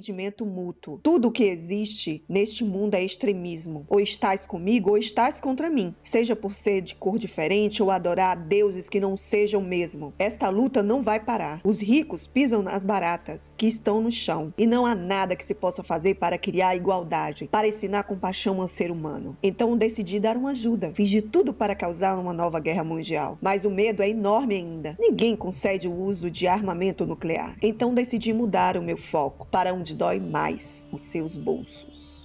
entendimento mútuo. Tudo que existe neste mundo é extremismo. Ou estás comigo ou estás contra mim. Seja por ser de cor diferente ou adorar deuses que não sejam o mesmo. Esta luta não vai parar. Os ricos pisam nas baratas que estão no chão. E não há nada que se possa fazer para criar igualdade, para ensinar compaixão ao ser humano. Então decidi dar uma ajuda. Fiz de tudo para causar uma nova guerra mundial. Mas o medo é enorme ainda. Ninguém concede o uso de armamento nuclear. Então decidi mudar o meu foco para onde dói mais: os seus bolsos.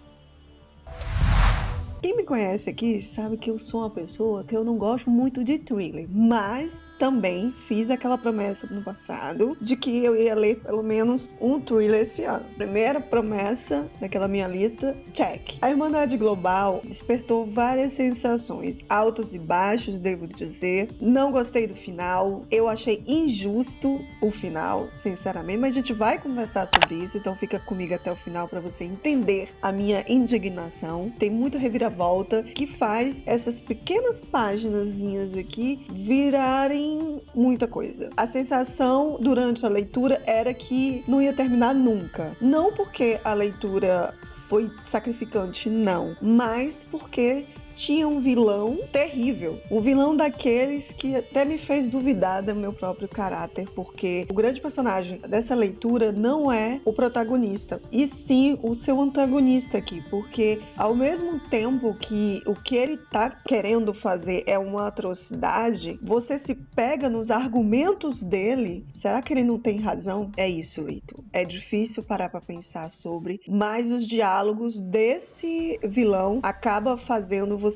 Quem me conhece aqui sabe que eu sou uma pessoa que eu não gosto muito de thriller, mas também fiz aquela promessa no passado de que eu ia ler pelo menos um thriller esse ano. Primeira promessa daquela minha lista, check. A Irmandade Global despertou várias sensações, altos e baixos, devo dizer. Não gostei do final, eu achei injusto o final, sinceramente, mas a gente vai conversar sobre isso, então fica comigo até o final para você entender a minha indignação. Tem muito reviravolta que faz essas pequenas paginazinhas aqui virarem muita coisa. A sensação durante a leitura era que não ia terminar nunca. Não porque a leitura foi sacrificante, não, mas porque tinha um vilão terrível, um vilão daqueles que até me fez duvidar do meu próprio caráter, porque o grande personagem dessa leitura não é o protagonista, e sim o seu antagonista aqui, porque ao mesmo tempo que o que ele tá querendo fazer é uma atrocidade, você se pega nos argumentos dele. Será que ele não tem razão? É isso, Lito. É difícil parar pra pensar sobre, mas os diálogos desse vilão acaba fazendo você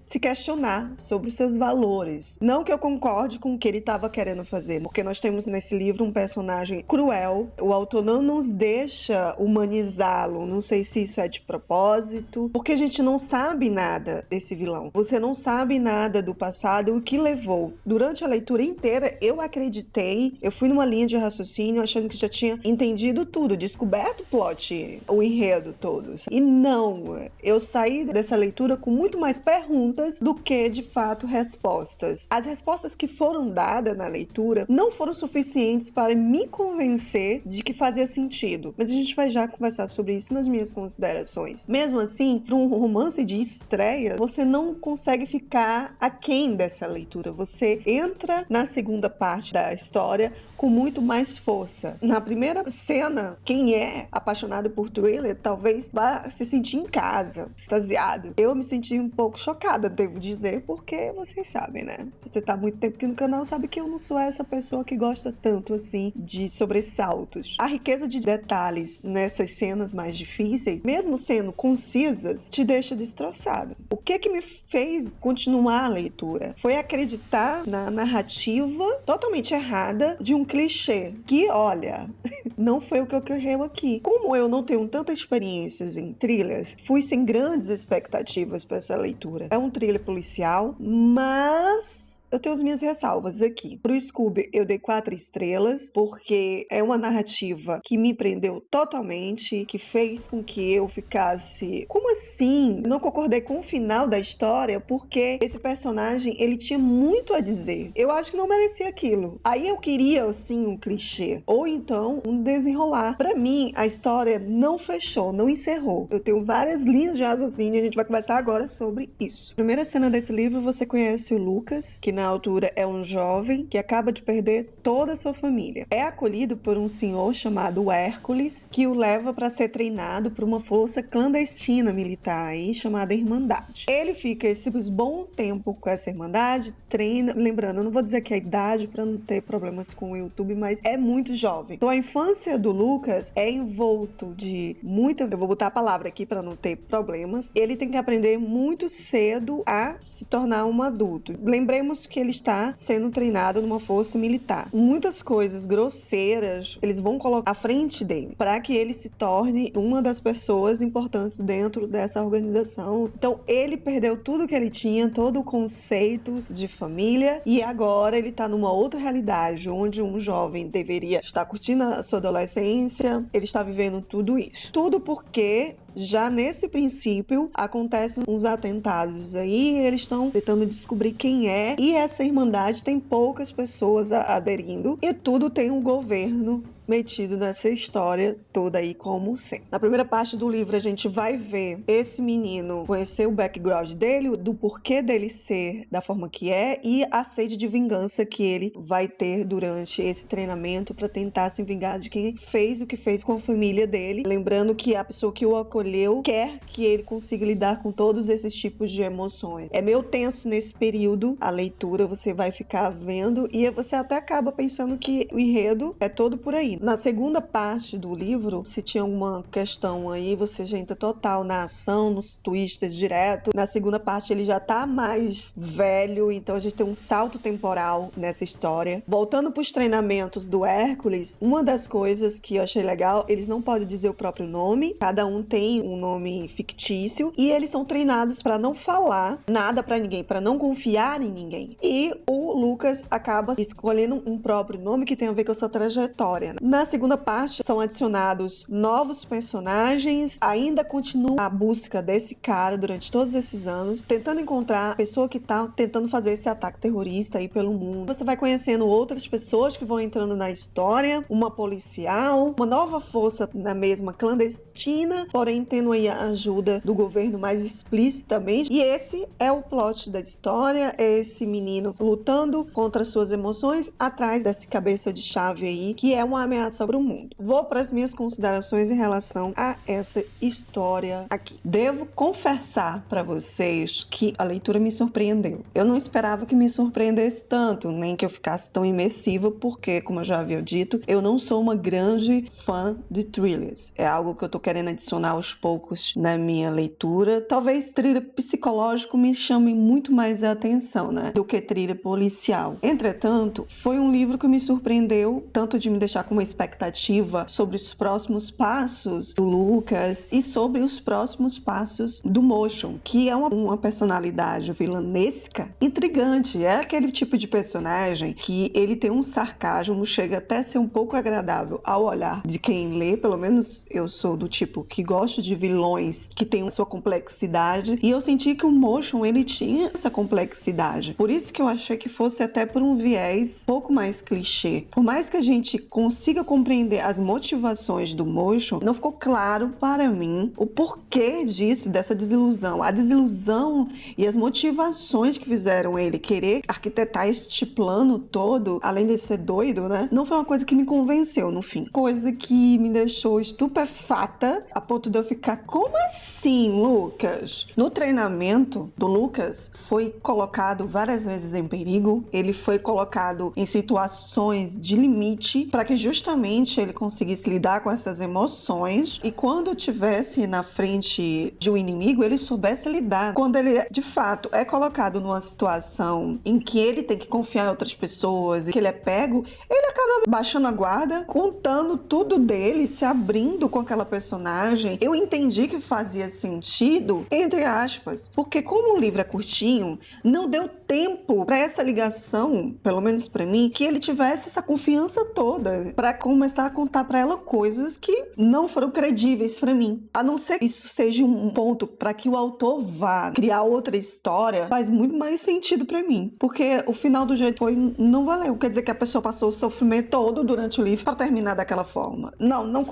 se questionar sobre os seus valores. Não que eu concorde com o que ele estava querendo fazer, porque nós temos nesse livro um personagem cruel. O autor não nos deixa humanizá-lo. Não sei se isso é de propósito, porque a gente não sabe nada desse vilão. Você não sabe nada do passado, o que levou. Durante a leitura inteira, eu acreditei, eu fui numa linha de raciocínio achando que já tinha entendido tudo, descoberto o plot, o enredo todos. E não, eu saí dessa leitura com muito mais perguntas do que, de fato, respostas. As respostas que foram dadas na leitura não foram suficientes para me convencer de que fazia sentido, mas a gente vai já conversar sobre isso nas minhas considerações. Mesmo assim, para um romance de estreia, você não consegue ficar aquém dessa leitura. Você entra na segunda parte da história com muito mais força. Na primeira cena, quem é apaixonado por thriller talvez vá se sentir em casa, extasiado. Eu me senti um pouco chocada, devo dizer, porque vocês sabem, né? Se você tá há muito tempo aqui no canal, sabe que eu não sou essa pessoa que gosta tanto assim de sobressaltos. A riqueza de detalhes nessas cenas mais difíceis, mesmo sendo concisas, te deixa destroçado. O que me fez continuar a leitura foi acreditar na narrativa totalmente errada de um clichê, que, olha, não foi o que ocorreu aqui. Como eu não tenho tantas experiências em thrillers, fui sem grandes expectativas para essa leitura. É um thriller policial, mas eu tenho as minhas ressalvas aqui. Pro Scooby, eu dei 4 estrelas, porque é uma narrativa que me prendeu totalmente, que fez com que eu ficasse... Como assim? Não concordei com o final da história, porque esse personagem, ele tinha muito a dizer. Eu acho que não merecia aquilo. Aí eu queria, sim, um clichê, ou então um desenrolar. Pra mim, a história não fechou, não encerrou. Eu tenho várias linhas de raciocínio e a gente vai conversar agora sobre isso. Primeira cena desse livro, você conhece o Lucas, que na altura é um jovem que acaba de perder toda a sua família. É acolhido por um senhor chamado Hércules, que o leva para ser treinado por uma força clandestina militar aí, chamada Irmandade. Ele fica esse bom tempo com essa Irmandade, treina, lembrando, eu não vou dizer que é a idade para não ter problemas com o YouTube, mas é muito jovem. Então a infância do Lucas é envolto de muita, eu vou botar a palavra aqui para não ter problemas, ele tem que aprender muito cedo a se tornar um adulto. Lembremos que ele está sendo treinado numa força militar. Muitas coisas grosseiras eles vão colocar à frente dele para que ele se torne uma das pessoas importantes dentro dessa organização. Então ele perdeu tudo que ele tinha, todo o conceito de família, e agora ele está numa outra realidade onde um jovem deveria estar curtindo a sua adolescência, ele está vivendo tudo isso. Tudo porque já nesse princípio acontecem uns atentados aí, eles estão tentando descobrir quem é, e essa Irmandade tem poucas pessoas aderindo, e tudo tem um governo metido nessa história toda aí como sempre. Na primeira parte do livro a gente vai ver esse menino conhecer o background dele, do porquê dele ser da forma que é e a sede de vingança que ele vai ter durante esse treinamento para tentar se vingar de quem fez o que fez com a família dele. Lembrando que a pessoa que o acolheu quer que ele consiga lidar com todos esses tipos de emoções. É meio tenso nesse período, a leitura, você vai ficar vendo e você até acaba pensando que o enredo é todo por aí. Na segunda parte do livro, se tinha alguma questão aí, você já entra total na ação, nos twists direto. Na segunda parte ele já tá mais velho, então a gente tem um salto temporal nessa história. Voltando pros treinamentos do Hércules, uma das coisas que eu achei legal, eles não podem dizer o próprio nome, cada um tem um nome fictício e eles são treinados para não falar nada para ninguém, para não confiar em ninguém. E o Lucas acaba escolhendo um próprio nome que tem a ver com a sua trajetória. Na segunda parte são adicionados novos personagens, ainda continua a busca desse cara durante todos esses anos, tentando encontrar a pessoa que tá tentando fazer esse ataque terrorista aí pelo mundo. Você vai conhecendo outras pessoas que vão entrando na história, uma policial, uma nova força na mesma clandestina, porém tendo aí a ajuda do governo mais explicitamente. E esse é o plot da história, é esse menino lutando contra suas emoções atrás desse cabeça de chave aí, que é uma ameaça para o mundo. Vou para as minhas considerações em relação a essa história aqui. Devo confessar para vocês que a leitura me surpreendeu. Eu não esperava que me surpreendesse tanto, nem que eu ficasse tão imersiva, porque, como eu já havia dito, eu não sou uma grande fã de thrillers. É algo que eu tô querendo adicionar aos poucos na minha leitura. Talvez thriller psicológico me chame muito mais a atenção, né, do que thriller policial. Entretanto, foi um livro que me surpreendeu, tanto de me deixar com uma expectativa sobre os próximos passos do Lucas e sobre os próximos passos do Motion, que é uma personalidade vilanesca intrigante. É aquele tipo de personagem que ele tem um sarcasmo, chega até a ser um pouco agradável ao olhar de quem lê. Pelo menos eu sou do tipo que gosto de vilões que têm sua complexidade, e eu senti que o Motion, ele tinha essa complexidade. Por isso que eu achei que fosse até por um viés um pouco mais clichê. Por mais que a gente consiga compreender as motivações do Motion, não ficou claro para mim o porquê disso, dessa desilusão. A desilusão e as motivações que fizeram ele querer arquitetar este plano todo, além de ser doido, né? Não foi uma coisa que me convenceu no fim. Coisa que me deixou estupefata a ponto de eu ficar, como assim, Lucas? No treinamento do Lucas, foi colocado várias vezes em perigo, ele foi colocado em situações de limite para que justamente ele conseguisse lidar com essas emoções e quando tivesse na frente de um inimigo, ele soubesse lidar. Quando ele, de fato, é colocado numa situação em que ele tem que confiar em outras pessoas e que ele é pego, ele acaba baixando a guarda, contando tudo dele, se abrindo com aquela personagem. Eu entendi que fazia sentido, entre aspas, porque como o livro é curtinho, não deu tempo para essa ligação, pelo menos para mim, que ele tivesse essa confiança toda para começar a contar para ela coisas que não foram credíveis para mim. A não ser que isso seja um ponto para que o autor vá criar outra história, faz muito mais sentido para mim, porque o final do jeito foi, não valeu. Quer dizer que a pessoa passou o sofrimento todo durante o livro para terminar daquela forma. Não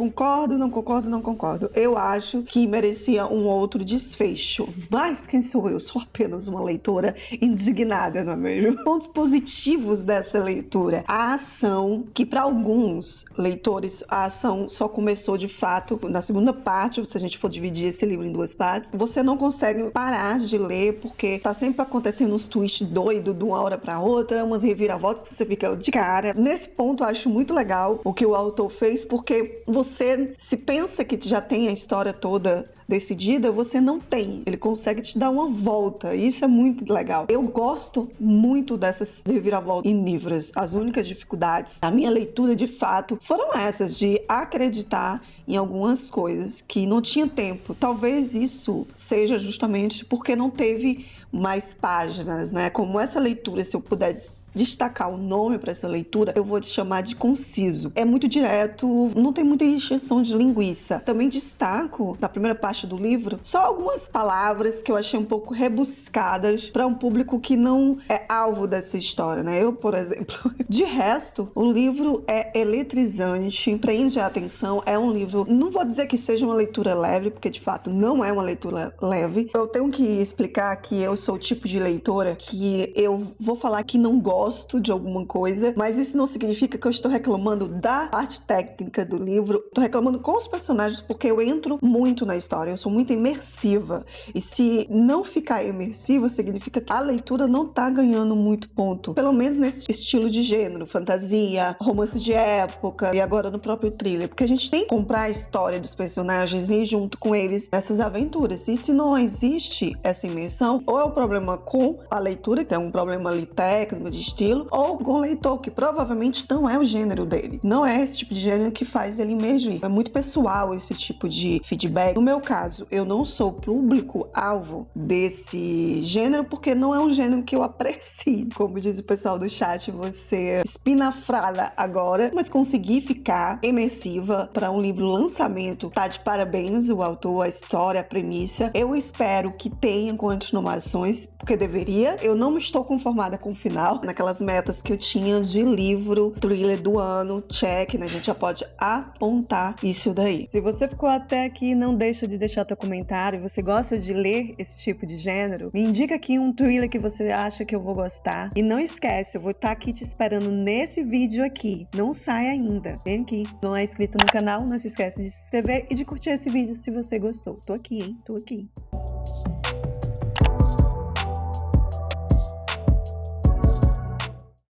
concordo. Eu acho que merecia um outro desfecho. Mas quem sou eu? Sou apenas uma leitora indignada, não é mesmo? Pontos positivos dessa leitura. A ação, que para alguns leitores a ação só começou de fato na segunda parte, se a gente for dividir esse livro em duas partes, você não consegue parar de ler porque tá sempre acontecendo uns twists doidos de uma hora para outra, umas reviravoltas que você fica de cara. Nesse ponto eu acho muito legal o que o autor fez, porque você se pensa que já tem a história toda decidida, você não tem. Ele consegue te dar uma volta. Isso é muito legal. Eu gosto muito dessas reviravoltas em livros. As únicas dificuldades da minha leitura, de fato, foram essas, de acreditar em algumas coisas que não tinha tempo. Talvez isso seja justamente porque não teve mais páginas, né? Como essa leitura, se eu puder destacar o nome para essa leitura, eu vou te chamar de conciso. É muito direto, não tem muita encheção de linguiça. Também destaco, na primeira parte do livro, só algumas palavras que eu achei um pouco rebuscadas para um público que não é alvo dessa história, né? Eu, por exemplo. De resto, o livro é eletrizante, prende a atenção, é um livro, não vou dizer que seja uma leitura leve, porque de fato não é uma leitura leve. Eu tenho que explicar que eu sou o tipo de leitora que eu vou falar que não gosto de alguma coisa, mas isso não significa que eu estou reclamando da parte técnica do livro. Estou reclamando com os personagens porque eu entro muito na história, eu sou muito imersiva. E se não ficar imersiva, significa que a leitura não tá ganhando muito ponto. Pelo menos nesse estilo de gênero, fantasia, romance de época e agora no próprio thriller. Porque a gente tem que comprar a história dos personagens e ir junto com eles nessas aventuras. E se não existe essa imersão, ou é o problema com a leitura, que é um problema ali técnico, de estilo, ou com o leitor, que provavelmente não é o gênero dele. Não é esse tipo de gênero que faz ele emergir. É muito pessoal esse tipo de feedback. No meu caso, eu não sou público-alvo desse gênero, porque não é um gênero que eu aprecio. Como diz o pessoal do chat, você espinafrada agora, mas consegui ficar imersiva para um livro lançamento. Tá de parabéns o autor, a história, a premissa. Eu espero que tenha continuações, porque deveria. Eu não estou conformada com o final, naquelas metas que eu tinha de livro, thriller do ano, check, né? A gente já pode apontar isso daí. Se você ficou até aqui, não deixa de deixar teu comentário. Você gosta de ler esse tipo de gênero? Me indica aqui um thriller que você acha que eu vou gostar. E não esquece, eu vou estar aqui te esperando nesse vídeo aqui. Não sai ainda. Vem aqui. Não é inscrito no canal, não se esquece de se inscrever e de curtir esse vídeo se você gostou. Tô aqui, hein? Tô aqui.